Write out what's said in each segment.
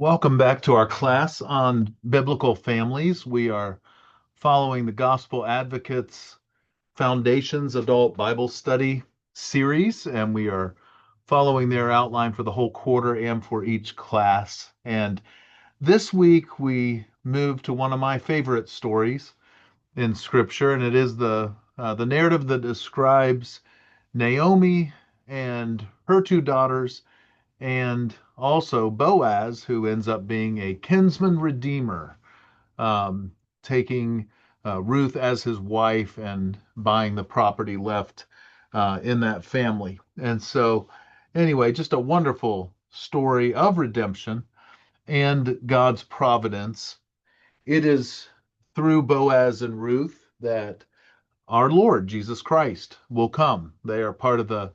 Welcome back to our class on biblical families. We are following the Gospel Advocates Foundations Adult Bible Study series, and we are following their outline for the whole quarter and for each class. And this week we move to one of my favorite stories in Scripture, and it is the narrative that describes Naomi and her two daughters and also Boaz, who ends up being a kinsman redeemer, um, taking Ruth as his wife and buying the property left in that family. And so, anyway, just a wonderful story of redemption and God's providence. It is through Boaz and Ruth that our Lord Jesus Christ will come. They are part of the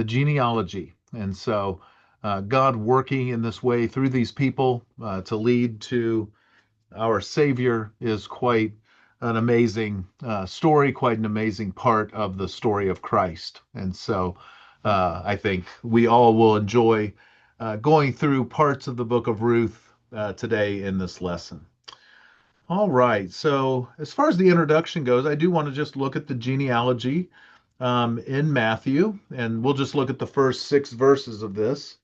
genealogy. And so God working in this way through these people to lead to our Savior is quite an amazing story, quite an amazing part of the story of Christ. And so I think we all will enjoy going through parts of the book of Ruth today in this lesson. All right. So, as far as the introduction goes, I do want to just look at the genealogy in Matthew, and we'll just look at the first 6 verses of this.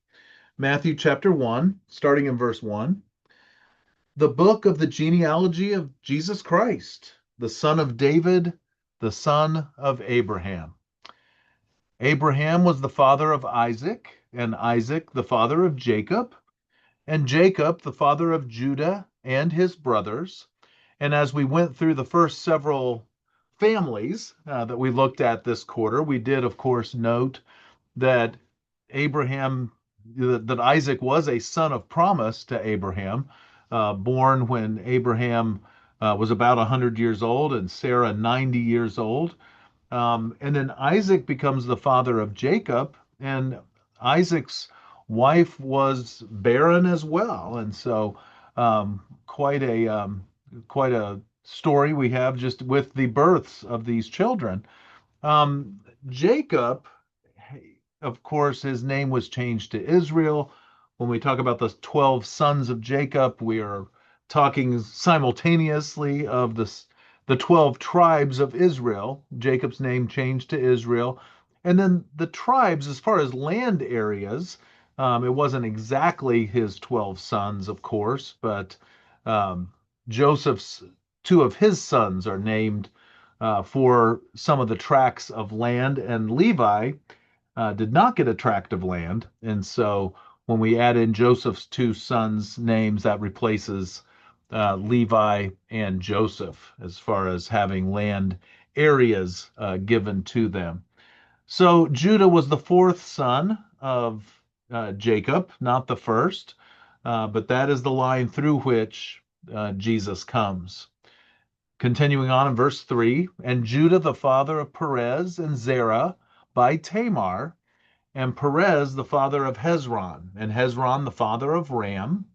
Matthew chapter 1, starting in verse 1. The book of the genealogy of Jesus Christ, the son of David, the son of Abraham. Abraham was the father of Isaac, and Isaac the father of Jacob, and Jacob the father of Judah and his brothers. And as we went through the first several families that we looked at this quarter, we did, of course, note that Abraham, that Isaac was a son of promise to Abraham, born when Abraham was about 100 years old and Sarah 90 years old. And then Isaac becomes the father of Jacob, and Isaac's wife was barren as well. And so quite a story we have just with the births of these children. Um, Jacob, of course, his name was changed to Israel. When we talk about the 12 sons of Jacob, we are talking simultaneously of the 12 tribes of Israel. Jacob's name changed to Israel. And then the tribes, as far as land areas, it wasn't exactly his 12 sons, of course, but um, Joseph's two of his sons are named for some of the tracts of land, and Levi did not get a tract of land. And so when we add in Joseph's two sons' names, that replaces Levi and Joseph as far as having land areas given to them. So Judah was the fourth son of Jacob, not the first, but that is the line through which Jesus comes. Continuing on in verse 3, and Judah the father of Perez and Zerah by Tamar, and Perez the father of Hezron, and Hezron the father of Ram,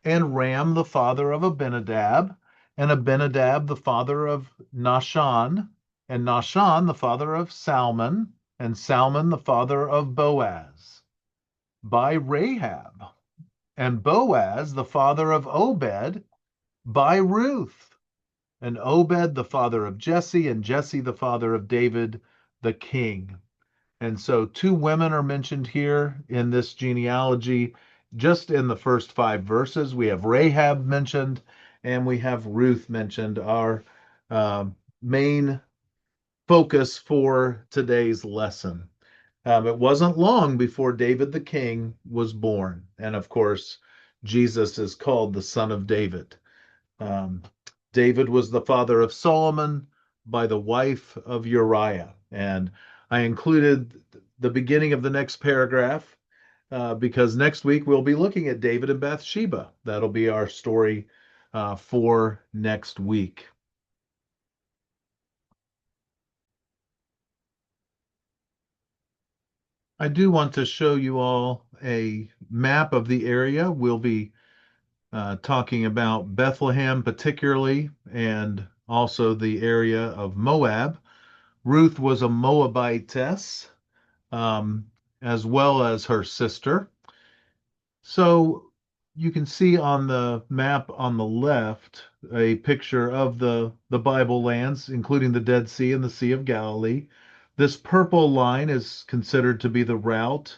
and Ram the father of Abinadab, and Abinadab the father of Nahshon, and Nahshon the father of Salmon, and Salmon the father of Boaz, by Rahab, and Boaz the father of Obed, by Ruth, and Obed the father of Jesse, and Jesse the father of David the king. And so two women are mentioned here in this genealogy, just in the first 5 verses. We have Rahab mentioned, and we have Ruth mentioned, our main focus for today's lesson. It wasn't long before David the king was born. And of course, Jesus is called the son of David. Um, David was the father of Solomon by the wife of Uriah. And I included the beginning of the next paragraph because next week we'll be looking at David and Bathsheba. That'll be our story for next week. I do want to show you all a map of the area. We'll be talking about Bethlehem particularly, and also the area of Moab. Ruth was a Moabitess, um, as well as her sister. So you can see on the map on the left a picture of the Bible lands, including the Dead Sea and the Sea of Galilee. This purple line is considered to be the route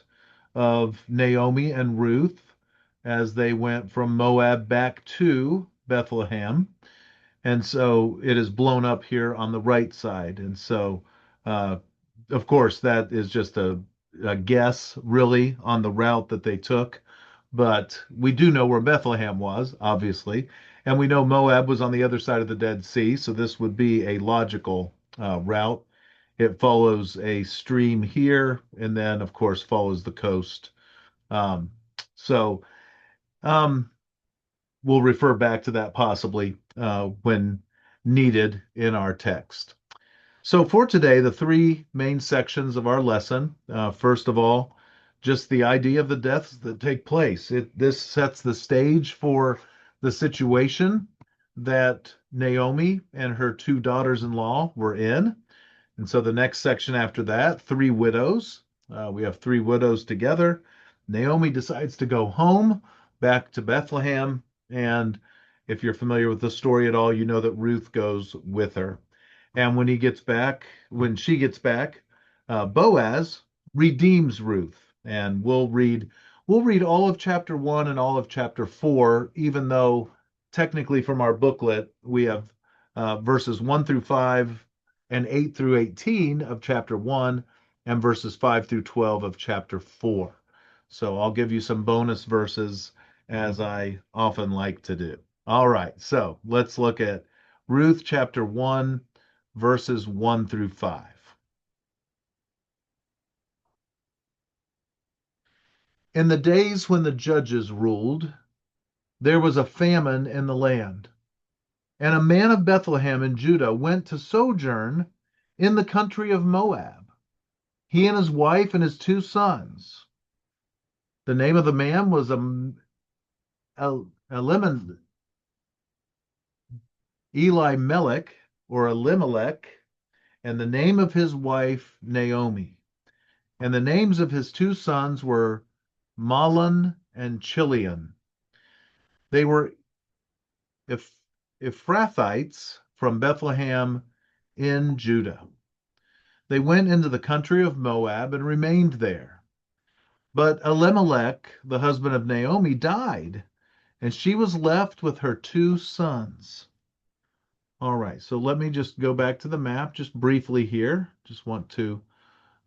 of Naomi and Ruth as they went from Moab back to Bethlehem. And so it is blown up here on the right side. And so, uh, of course, that is just a guess, really, on the route that they took. But we do know where Bethlehem was, obviously. And we know Moab was on the other side of the Dead Sea. So this would be a logical route. It follows a stream here and then, of course, follows the coast. Um, so, um, we'll refer back to that possibly when needed in our text. So, for today, the three main sections of our lesson. First of all, just the idea of the deaths that take place. This sets the stage for the situation that Naomi and her two daughters in law were in. And so the next section after that, three widows. We have three widows together. Naomi decides to go home back to Bethlehem. And if you're familiar with the story at all, you know that Ruth goes with her. And when she gets back, Boaz redeems Ruth. And we'll read all of chapter 1 and all of chapter 4, even though technically from our booklet we have verses 1 through 5 and 8 through 18 of chapter 1 and verses 5 through 12 of chapter 4. So I'll give you some bonus verses as I often like to do. All right, so let's look at Ruth chapter 1, verses 1 through 5. In the days when the judges ruled, there was a famine in the land, and a man of Bethlehem in Judah went to sojourn in the country of Moab, he and his wife and his two sons. The name of the man was Elimelech or Elimelech, and the name of his wife Naomi. And the names of his two sons were Mahlon and Chilion. They were Ephrathites from Bethlehem in Judah. They went into the country of Moab and remained there. But Elimelech, the husband of Naomi, died, and she was left with her two sons. All right, so let me just go back to the map just briefly here. Just want to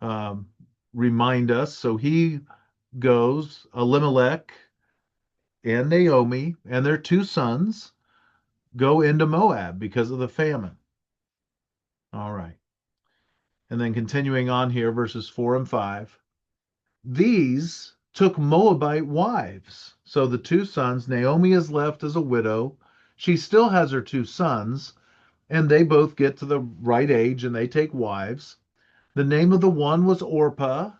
um, remind us. So he goes, Elimelech and Naomi and their two sons go into Moab because of the famine. All right. And then continuing on here, verses 4 and 5. These took Moabite wives. So the two sons, Naomi is left as a widow. She still has her two sons, and they both get to the right age and they take wives. The name of the one was Orpah,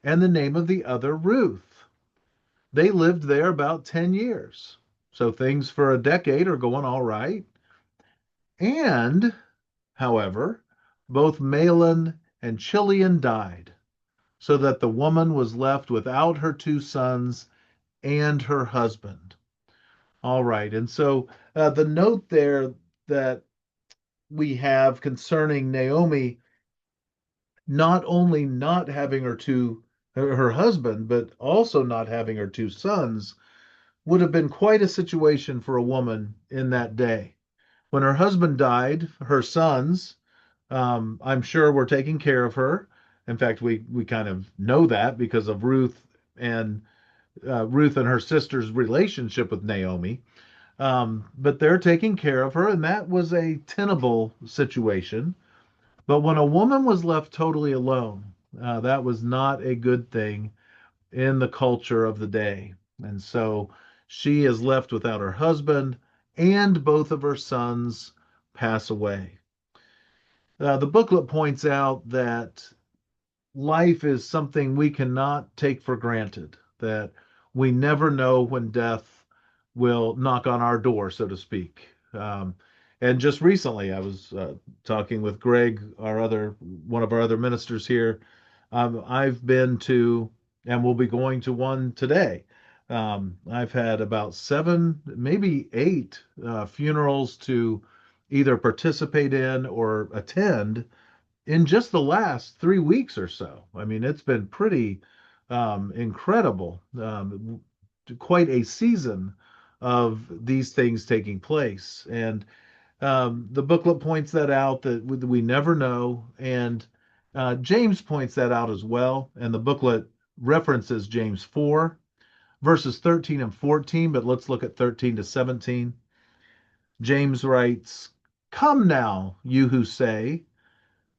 and the name of the other Ruth. They lived there about 10 years. So things for a decade are going all right. And, however, both Mahlon and Chilion died, so that the woman was left without her two sons and her husband. All right. And so the note there that we have concerning Naomi not only not having her husband, but also not having her two sons would have been quite a situation for a woman in that day. When her husband died, her sons, I'm sure, were taking care of her. In fact, we kind of know that because of and Ruth and her sister's relationship with Naomi. But they're taking care of her, and that was a tenable situation. But when a woman was left totally alone, that was not a good thing in the culture of the day. And so she is left without her husband, and both of her sons pass away. The booklet points out that life is something we cannot take for granted, that we never know when death will knock on our door, so to speak. And just recently, I was talking with Greg, one of our other ministers here. I've been to, and will be going to one today, I've had about seven, maybe eight funerals to either participate in or attend in just the last 3 weeks or so. I mean, it's been pretty incredible. Quite a season of these things taking place. And the booklet points that out that we never know. And James points that out as well. And the booklet references James 4, verses 13 and 14, but let's look at 13 to 17. James writes, "Come now, you who say,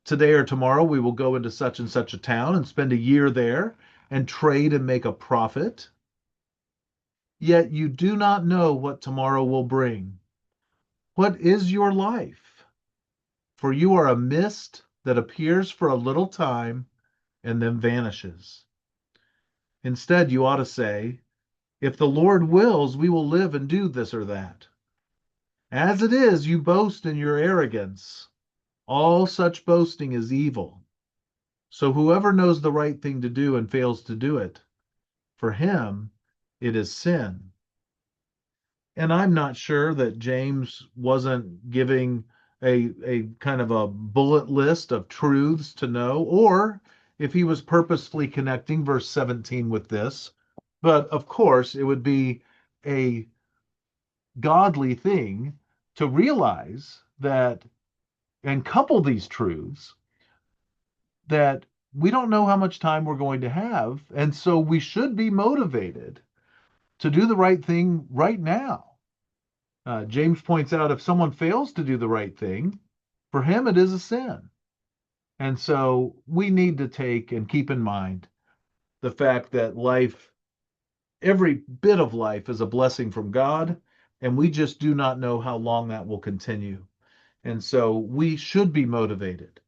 today or tomorrow we will go into such and such a town and spend a year there and trade and make a profit. Yet you do not know what tomorrow will bring. What is your life? For you are a mist that appears for a little time and then vanishes. Instead, you ought to say, if the Lord wills, we will live and do this or that. As it is, you boast in your arrogance. All such boasting is evil. So whoever knows the right thing to do and fails to do it, for him it is sin." And I'm not sure that James wasn't giving a kind of a bullet list of truths to know, or if he was purposefully connecting verse 17 with this. But of course, it would be a godly thing to realize that and couple these truths that we don't know how much time we're going to have. And so we should be motivated to do the right thing right now. James points out if someone fails to do the right thing, for him it is a sin. And so we need to take and keep in mind the fact that life, every bit of life, is a blessing from God, and we just do not know how long that will continue. And so we should be motivated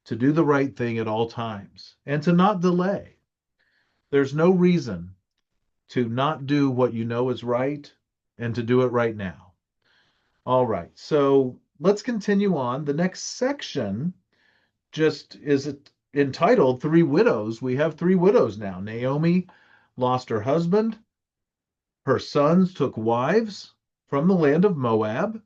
to do the right thing at all times and to not delay. There's no reason to not do what you know is right and to do it right now. All right, so let's continue on. The next section just is entitled Three Widows. We have three widows now. Naomi lost her husband, her sons took wives from the land of Moab,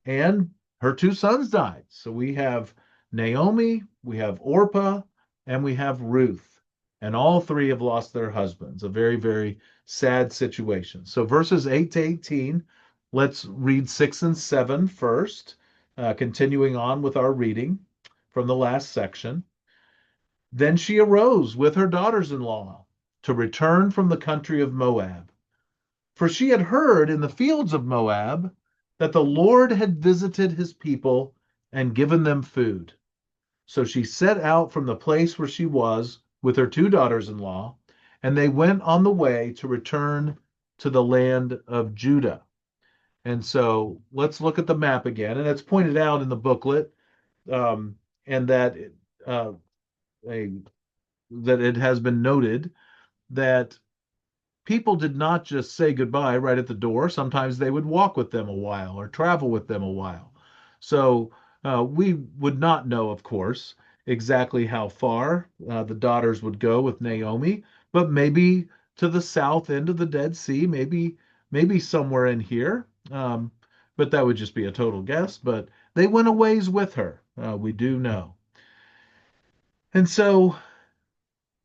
and her two sons died. So we have Naomi, we have Orpah, and we have Ruth. And all three have lost their husbands. A very, very sad situation. So verses 8 to 18, let's read 6 and 7 first, continuing on with our reading from the last section. Then she arose with her daughters-in-law to return from the country of Moab. For she had heard in the fields of Moab that the Lord had visited his people and given them food. So she set out from the place where she was with her two daughters-in-law, and they went on the way to return to the land of Judah. And so let's look at the map again, and it's pointed out in the booklet, and uh, a, that it has been noted that people did not just say goodbye right at the door. Sometimes they would walk with them a while or travel with them a while. So we would not know, of course, exactly how far the daughters would go with Naomi, but maybe to the south end of the Dead Sea, maybe somewhere in here. But that would just be a total guess. But they went a ways with her. We do know. And so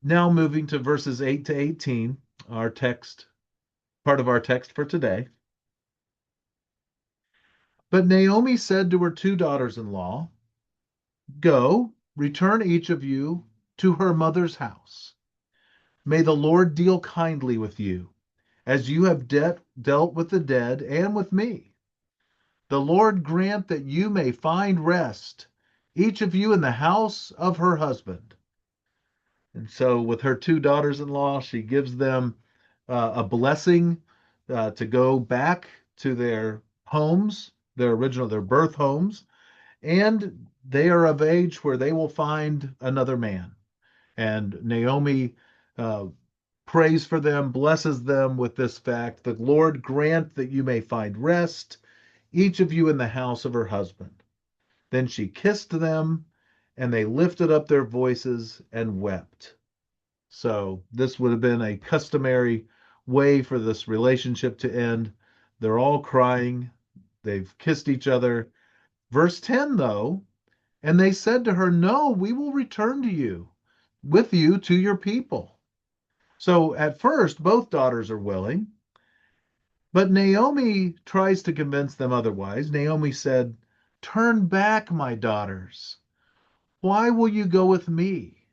now moving to verses 8 to 18, our text, part of our text for today. But Naomi said to her two daughters-in-law, "Go, return each of you to her mother's house. May the Lord deal kindly with you, as you have dealt with the dead and with me. The Lord grant that you may find rest, each of you in the house of her husband." And so, with her two daughters-in-law, she gives them a blessing to go back to their homes, their birth homes, and they are of age where they will find another man. And Naomi uh, prays for them, blesses them with this fact: the Lord grant that you may find rest, each of you in the house of her husband. Then she kissed them, and they lifted up their voices and wept. So this would have been a customary way for this relationship to end. They're all crying. They've kissed each other. Verse 10, though, and they said to her, "No, we will return to you, with you to your people." So at first, both daughters are willing, but Naomi tries to convince them otherwise. Naomi said, "Turn back, my daughters. Why will you go with me?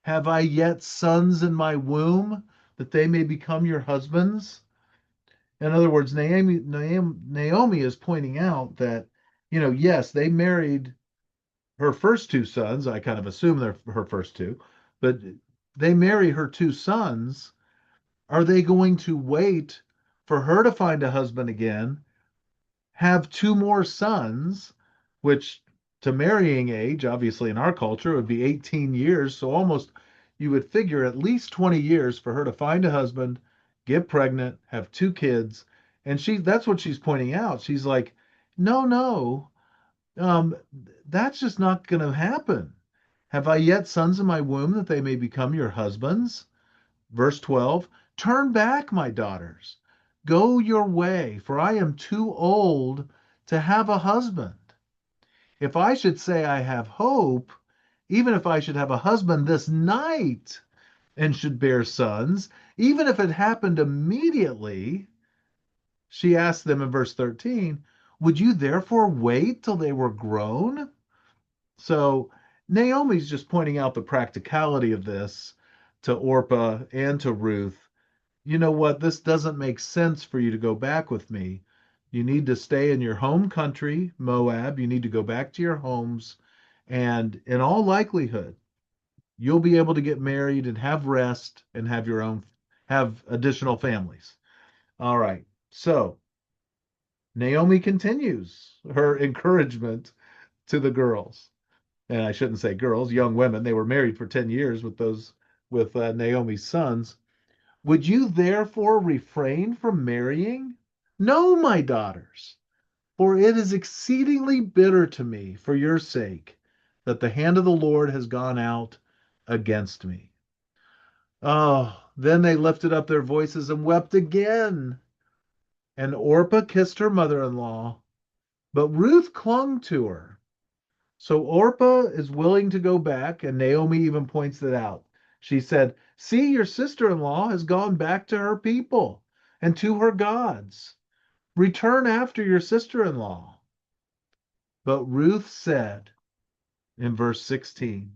Have I yet sons in my womb that they may become your husbands?" In other words, Naomi is pointing out that, yes, they married her first two sons. I kind of assume they're her first two, but they marry her two sons. Are they going to wait for her to find a husband again, have two more sons, which to marrying age, obviously in our culture, would be 18 years. So almost you would figure at least 20 years for her to find a husband, get pregnant, have two kids. And that's what she's pointing out. She's like, no, no, um, that's just not going to happen. Have I yet sons in my womb that they may become your husbands? Verse 12, turn back, my daughters. Go your way, for I am too old to have a husband. If I should say I have hope, even if I should have a husband this night and should bear sons, even if it happened immediately, she asked them in verse 13, would you therefore wait till they were grown? So Naomi's just pointing out the practicality of this to Orpah and to Ruth. You know what? This doesn't make sense for you to go back with me. You need to stay in your home country, Moab. You need to go back to your homes. And in all likelihood, you'll be able to get married and have rest and have additional families. All right. So Naomi continues her encouragement to the girls. And I shouldn't say girls, young women. They were married for 10 years with Naomi's sons. Would you therefore refrain from marrying? No, my daughters, for it is exceedingly bitter to me for your sake that the hand of the Lord has gone out against me. Oh, then they lifted up their voices and wept again. And Orpah kissed her mother in law, but Ruth clung to her. So Orpah is willing to go back, and Naomi even points that out. She said, see, your sister in law has gone back to her people and to her gods. Return after your sister in law. But Ruth said in verse 16,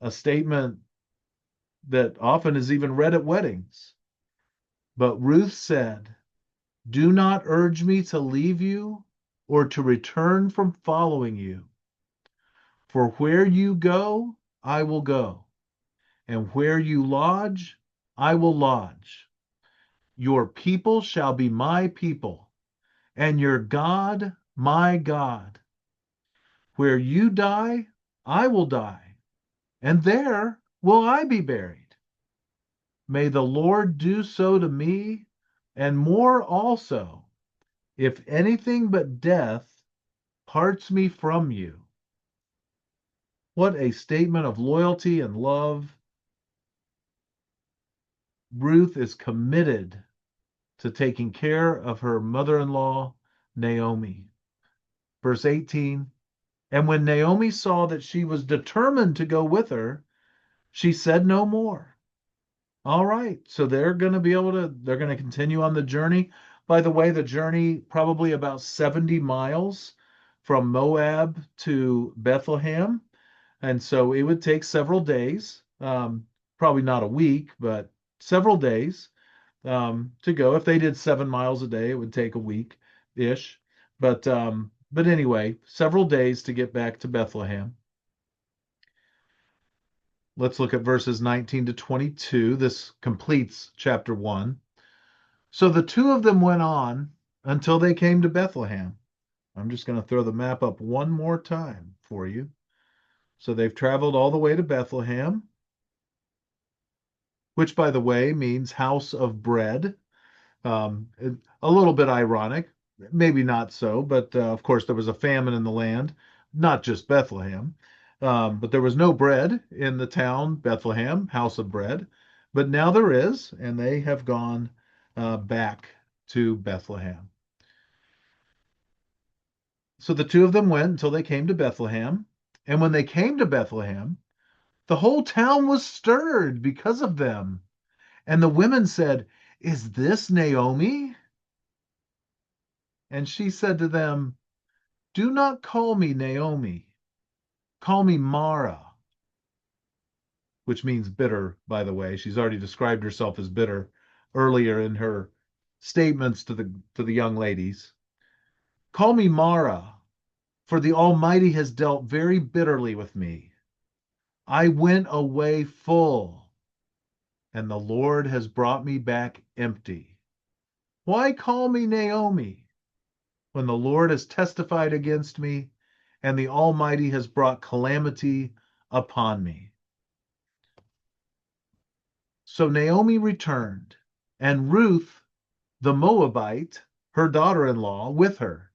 a statement that often is even read at weddings. But Ruth said, do not urge me to leave you or to return from following you. For where you go, I will go, and where you lodge, I will lodge. Your people shall be my people, and your God, my God. Where you die, I will die, and there will I be buried. May the Lord do so to me, and more also, if anything but death parts me from you. What a statement of loyalty and love. Ruth is committed to taking care of her mother-in-law, Naomi. Verse 18, and when Naomi saw that she was determined to go with her, she said no more. All right, so they're going to they're going to continue on the journey. By the way, the journey probably about 70 miles from Moab to Bethlehem. And so it would take several days, probably not a week, but several days to go. If they did 7 miles a day, it would take a week-ish. But anyway, several days to get back to Bethlehem. Let's look at verses 19 to 22. This completes chapter 1. So the two of them went on until they came to Bethlehem. I'm just going to throw the map up one more time for you. So they've traveled all the way to Bethlehem, which, by the way, means house of bread. A little bit ironic, maybe not so, but of course there was a famine in the land, not just Bethlehem, but there was no bread in the town, Bethlehem, house of bread. But now there is, and they have gone back to Bethlehem. So the two of them went until they came to Bethlehem. And when they came to Bethlehem, the whole town was stirred because of them. And the women said, "Is this Naomi?" And she said to them, "Do not call me Naomi. Call me Mara," which means bitter, by the way. She's already described herself as bitter earlier in her statements to the young ladies. "Call me Mara, for the Almighty has dealt very bitterly with me. I went away full, and the Lord has brought me back empty. Why call me Naomi, when the Lord has testified against me, and the Almighty has brought calamity upon me?" So Naomi returned, and Ruth the Moabite, her daughter-in-law, with her,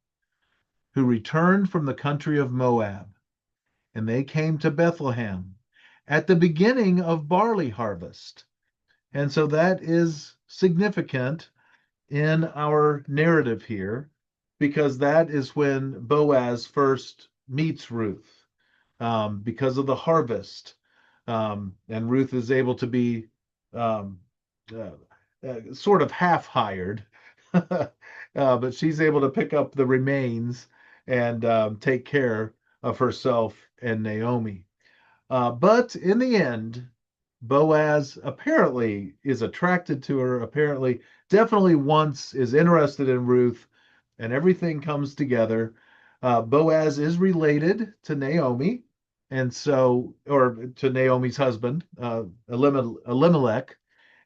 who returned from the country of Moab. And they came to Bethlehem at the beginning of barley harvest. And so that is significant in our narrative here, because that is when Boaz first meets Ruth, because of the harvest. And Ruth is able to be um, uh, sort of half hired, but she's able to pick up the remains and take care of herself and Naomi. But in the end, Boaz apparently is attracted to her, apparently, definitely is interested in Ruth, and everything comes together. Boaz is related to Naomi, and so, or to Naomi's husband, Elimelech.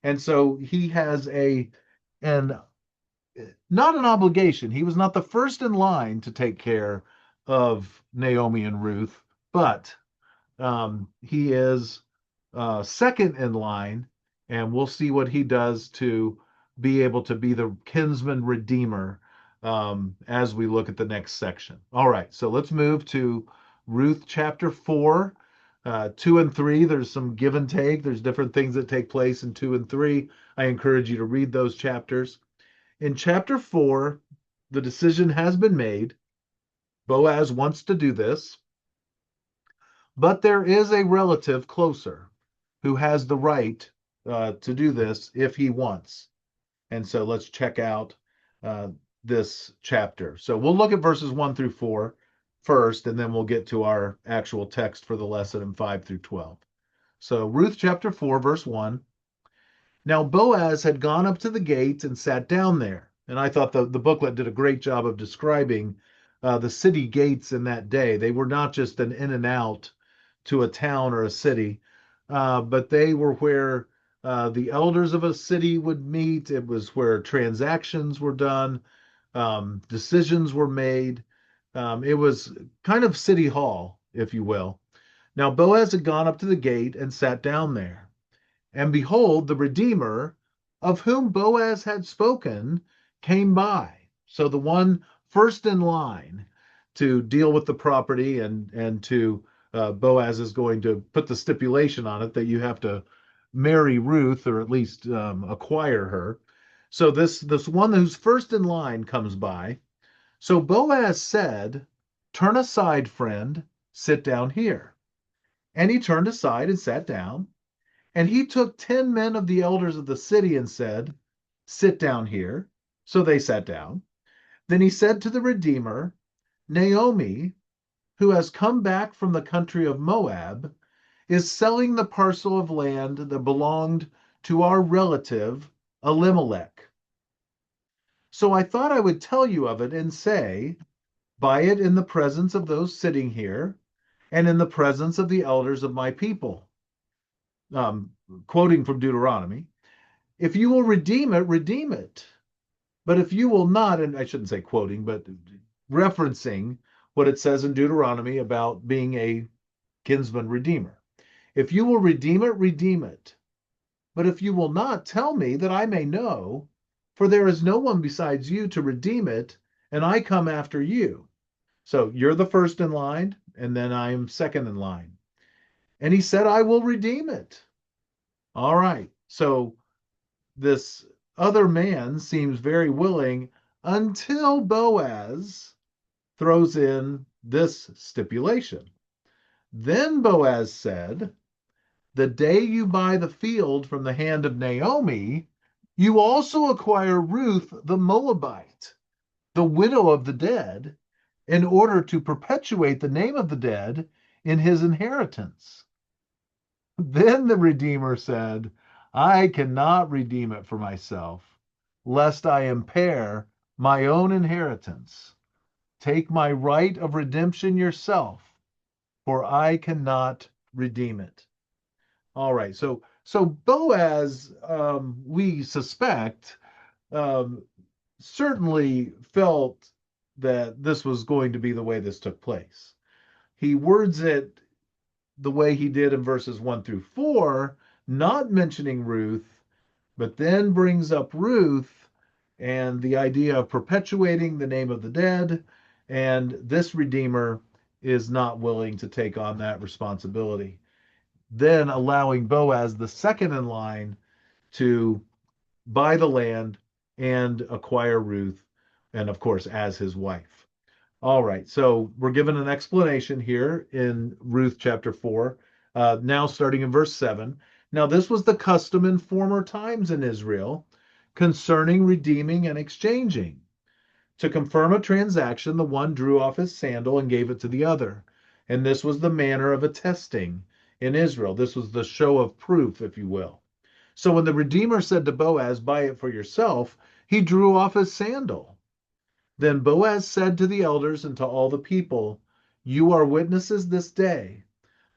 And so he has an not an obligation. He was not the first in line to take care of Naomi and Ruth, but he is second in line, and we'll see what he does to be able to be the kinsman redeemer as we look at the next section. All right, so let's move to Ruth chapter 4. 2 and 3, there's some give and take. There's different things that take place in 2 and 3. I encourage you to read those chapters. In chapter 4, the decision has been made. Boaz wants to do this, but there is a relative closer who has the right to do this if he wants. And so let's check out this chapter. So we'll look at verses 1 through 4 first, and then we'll get to our actual text for the lesson in 5 through 12. So Ruth chapter 4, verse 1. Now Boaz had gone up to the gate and sat down there. And I thought the booklet did a great job of describing the city gates in that day. They were not just an in and out to a town or a city, but they were where the elders of a city would meet. It was where transactions were done, decisions were made. It was kind of city hall, if you will. Now Boaz had gone up to the gate and sat down there. And behold, the Redeemer of whom Boaz had spoken came by. So the one first in line to deal with the property, and to Boaz is going to put the stipulation on it that you have to marry Ruth, or at least acquire her. So this one who's first in line comes by. So Boaz said, "Turn aside, friend, sit down here." And he turned aside and sat down. And he took 10 men of the elders of the city and said, "Sit down here." So they sat down. Then he said to the Redeemer, "Naomi, who has come back from the country of Moab, is selling the parcel of land that belonged to our relative Elimelech. So I thought I would tell you of it and say, buy it in the presence of those sitting here and in the presence of the elders of my people." Quoting from Deuteronomy, "If you will redeem it, redeem it. But if you will not," and I shouldn't say quoting, but referencing what it says in Deuteronomy about being a kinsman redeemer. "If you will redeem it, redeem it. But if you will not, tell me that I may know, for there is no one besides you to redeem it, and I come after you." So you're the first in line, and then I am second in line. And he said, "I will redeem it." All right. So this other man seems very willing until Boaz throws in this stipulation. Then Boaz said, "The day you buy the field from the hand of Naomi, you also acquire Ruth the Moabite, the widow of the dead, in order to perpetuate the name of the dead in his inheritance." Then the Redeemer said, "I cannot redeem it for myself, lest I impair my own inheritance. Take my right of redemption yourself, for I cannot redeem it." All right, so Boaz, we suspect, um, certainly felt that this was going to be the way this took place. He words it the way he did in verses 1 through 4, not mentioning Ruth, but then brings up Ruth and the idea of perpetuating the name of the dead. And this Redeemer is not willing to take on that responsibility, then allowing Boaz, the second in line, to buy the land and acquire Ruth, and of course, as his wife. All right, so we're given an explanation here in Ruth chapter 4, now starting in verse 7. Now, this was the custom in former times in Israel concerning redeeming and exchanging. To confirm a transaction, the one drew off his sandal and gave it to the other. And this was the manner of attesting in Israel. This was the show of proof, if you will. So when the Redeemer said to Boaz, "Buy it for yourself," he drew off his sandal. Then Boaz said to the elders and to all the people, "You are witnesses this day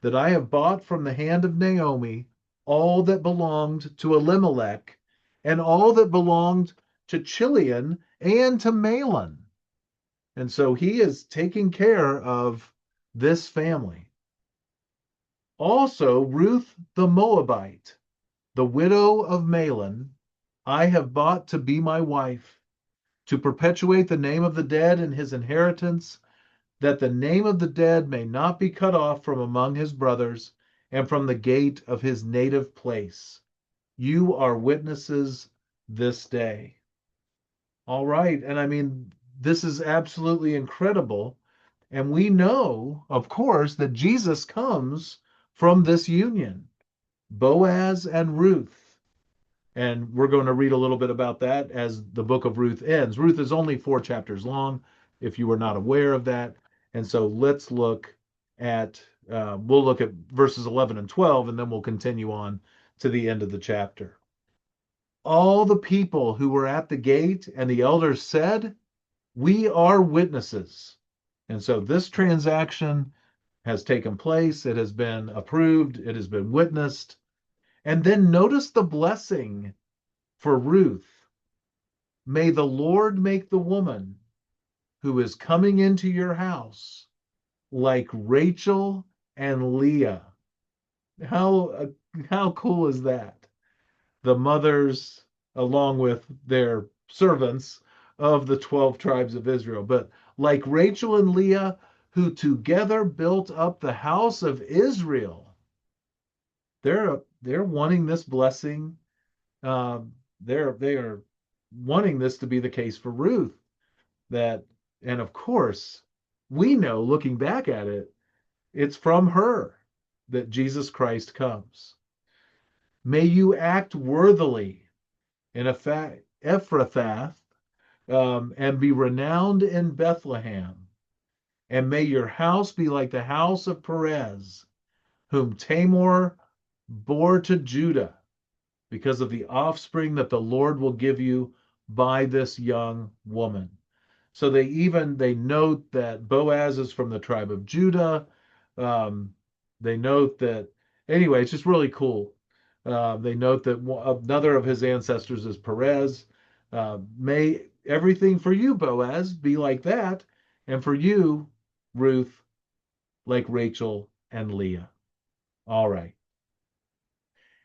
that I have bought from the hand of Naomi all that belonged to Elimelech and all that belonged to Chilion and to Mahlon." And so he is taking care of this family. "Also, Ruth the Moabite, the widow of Mahlon, I have bought to be my wife, to perpetuate the name of the dead in his inheritance, that the name of the dead may not be cut off from among his brothers and from the gate of his native place. You are witnesses this day." All right. And I mean, this is absolutely incredible. And we know, of course, that Jesus comes from this union, Boaz and Ruth. And we're going to read a little bit about that as the book of Ruth ends. Ruth is only 4 chapters long, if you were not aware of that. And so let's look at, we'll look at verses 11 and 12, and then we'll continue on to the end of the chapter. "All the people who were at the gate and the elders said, 'We are witnesses.'" And so this transaction has taken place. It has been approved. It has been witnessed. And then notice the blessing for Ruth. "May the Lord make the woman who is coming into your house like Rachel and Leah." How cool is that? The mothers, along with their servants of the 12 tribes of Israel, but like Rachel and Leah, who together built up the house of Israel. They're wanting this blessing. They are wanting this to be the case for Ruth. That, and of course, we know, looking back at it, it's from her that Jesus Christ comes. "May you act worthily in Ephrathah, and be renowned in Bethlehem. And may your house be like the house of Perez, whom Tamar bore to Judah, because of the offspring that the Lord will give you by this young woman." So they note that Boaz is from the tribe of Judah. They note that, anyway, it's just really cool. They note that another of his ancestors is Perez. May everything for you, Boaz, be like that, and for you, Ruth, like Rachel and Leah. All right.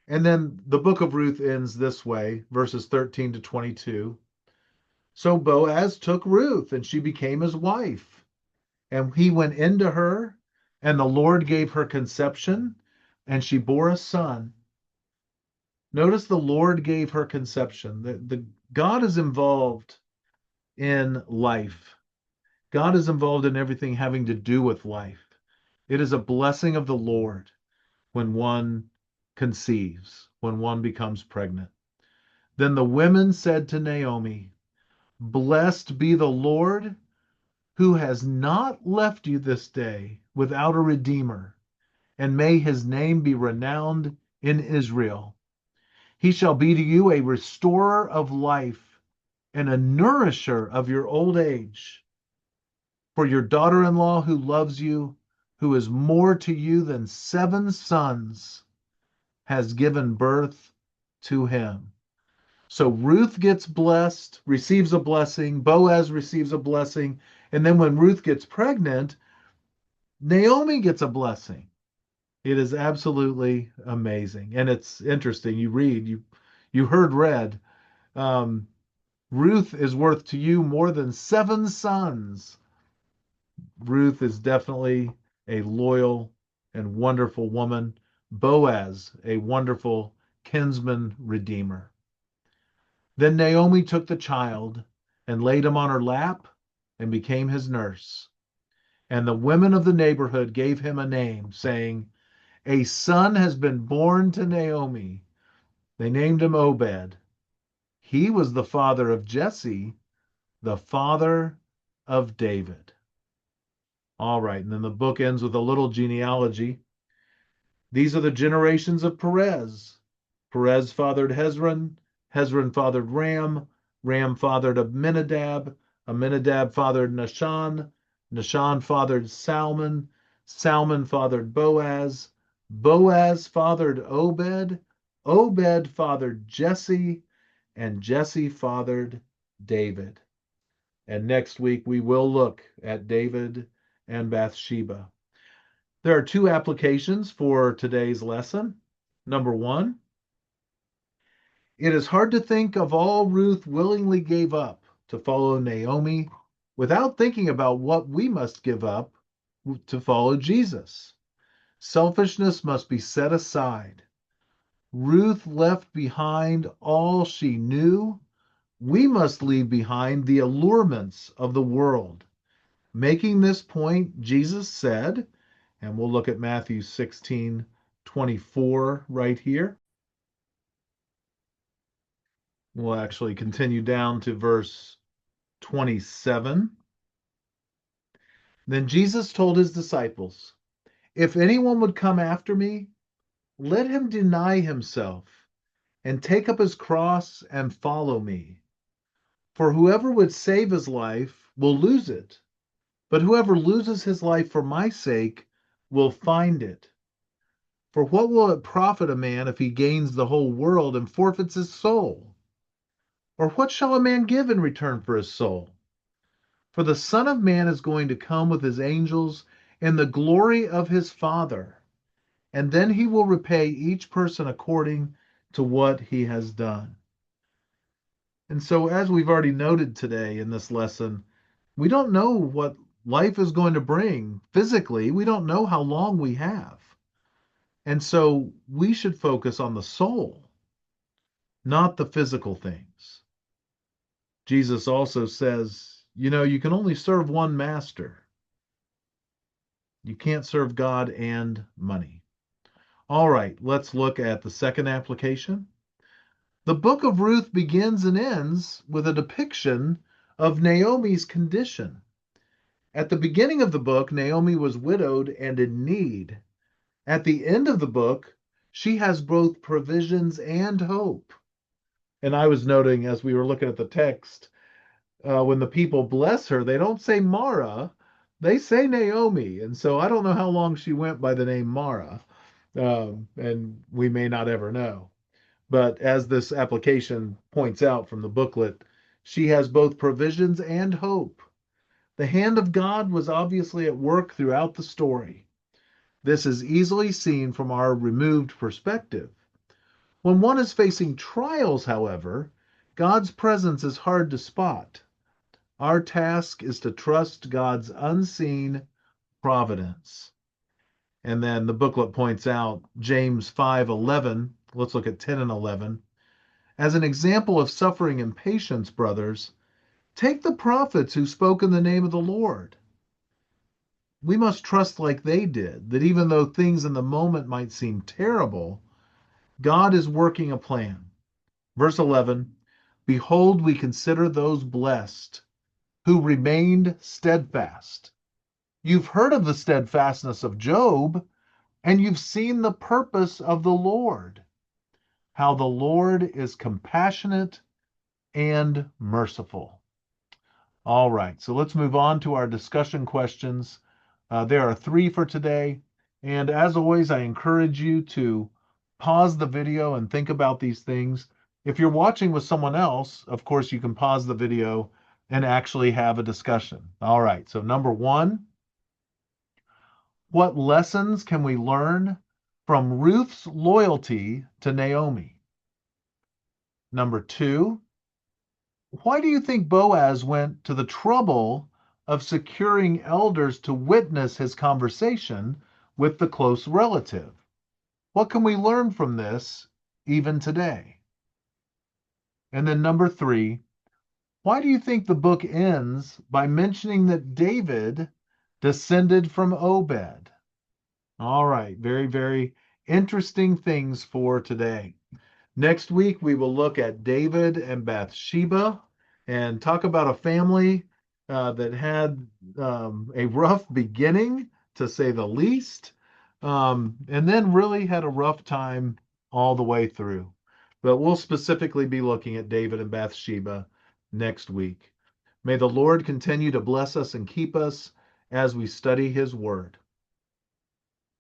And then the book of Ruth ends this way, verses 13 to 22. "So Boaz took Ruth, and she became his wife. And he went into her, and the Lord gave her conception, and she bore a son. Notice the Lord gave her conception. The God is involved in life. God is involved in everything having to do with life. It is a blessing of the Lord when one conceives, when one becomes pregnant. Then the women said to Naomi, "Blessed be the Lord who has not left you this day without a redeemer, and may his name be renowned in Israel. He shall be to you a restorer of life and a nourisher of your old age. For your daughter-in-law who loves you, who is more to you than 7 sons, has given birth to him." So Ruth gets blessed, receives a blessing, Boaz receives a blessing, and then when Ruth gets pregnant, Naomi gets a blessing. It is absolutely amazing. And it's interesting. You heard read, um, Ruth is worth to you more than 7 sons. Ruth is definitely a loyal and wonderful woman. Boaz, a wonderful kinsman redeemer. Then Naomi took the child and laid him on her lap and became his nurse. And the women of the neighborhood gave him a name, saying, "A son has been born to Naomi." They named him Obed. He was the father of Jesse, the father of David. All right, and then the book ends with a little genealogy. These are the generations of Perez. Perez fathered Hezron. Hezron fathered Ram. Ram fathered Amminadab. Amminadab fathered Nahshon. Nahshon fathered Salmon. Salmon fathered Boaz. Boaz fathered Obed. Obed fathered Jesse. And Jesse fathered David. And next week we will look at David and Bathsheba. There are 2 applications for today's lesson. Number 1, it is hard to think of all Ruth willingly gave up to follow Naomi without thinking about what we must give up to follow Jesus. Selfishness must be set aside. Ruth left behind all she knew. We must leave behind the allurements of the world. Making this point, Jesus said, and we'll look at Matthew 16:24 right here. We'll actually continue down to verse 27. Then Jesus told his disciples, "If anyone would come after me, let him deny himself and take up his cross and follow me. For whoever would save his life will lose it, but whoever loses his life for my sake will find it. For what will it profit a man if he gains the whole world and forfeits his soul? Or what shall a man give in return for his soul? For the Son of Man is going to come with his angels in the glory of his Father, and then he will repay each person according to what he has done." And so, as we've already noted today in this lesson, we don't know what life is going to bring physically. We don't know how long we have. And so we should focus on the soul, not the physical things. Jesus also says, you can only serve one master. You can't serve God and money. All right, let's look at the second application. The book of Ruth begins and ends with a depiction of Naomi's condition. At the beginning of the book, Naomi was widowed and in need. At the end of the book, she has both provisions and hope. And I was noting as we were looking at the text, when the people bless her, they don't say Mara, they say Naomi. And so I don't know how long she went by the name Mara, and we may not ever know. But as this application points out from the booklet, she has both provisions and hope. The hand of God was obviously at work throughout the story. This is easily seen from our removed perspective. When one is facing trials, however, God's presence is hard to spot. Our task is to trust God's unseen providence. And then the booklet points out James 5:11 Let's look at 10 and 11. As an example of suffering and patience, brothers, take the prophets who spoke in the name of the Lord. We must trust like they did, that even though things in the moment might seem terrible, God is working a plan. Verse 11, behold, we consider those blessed who remained steadfast. You've heard of the steadfastness of Job, and you've seen the purpose of the Lord, how the Lord is compassionate and merciful. All right, so let's move on to our discussion questions. There are 3 for today. And as always, I encourage you to pause the video and think about these things. If you're watching with someone else, of course, you can pause the video and actually have a discussion. All right, so number 1, what lessons can we learn from Ruth's loyalty to Naomi? Number 2, why do you think Boaz went to the trouble of securing elders to witness his conversation with the close relative? What can we learn from this even today? And then number 3, why do you think the book ends by mentioning that David descended from Obed? All right, very, very interesting things for today. Next week, we will look at David and Bathsheba and talk about a family that had a rough beginning, to say the least, and then really had a rough time all the way through. But we'll specifically be looking at David and Bathsheba next week. May the Lord continue to bless us and keep us as we study his word.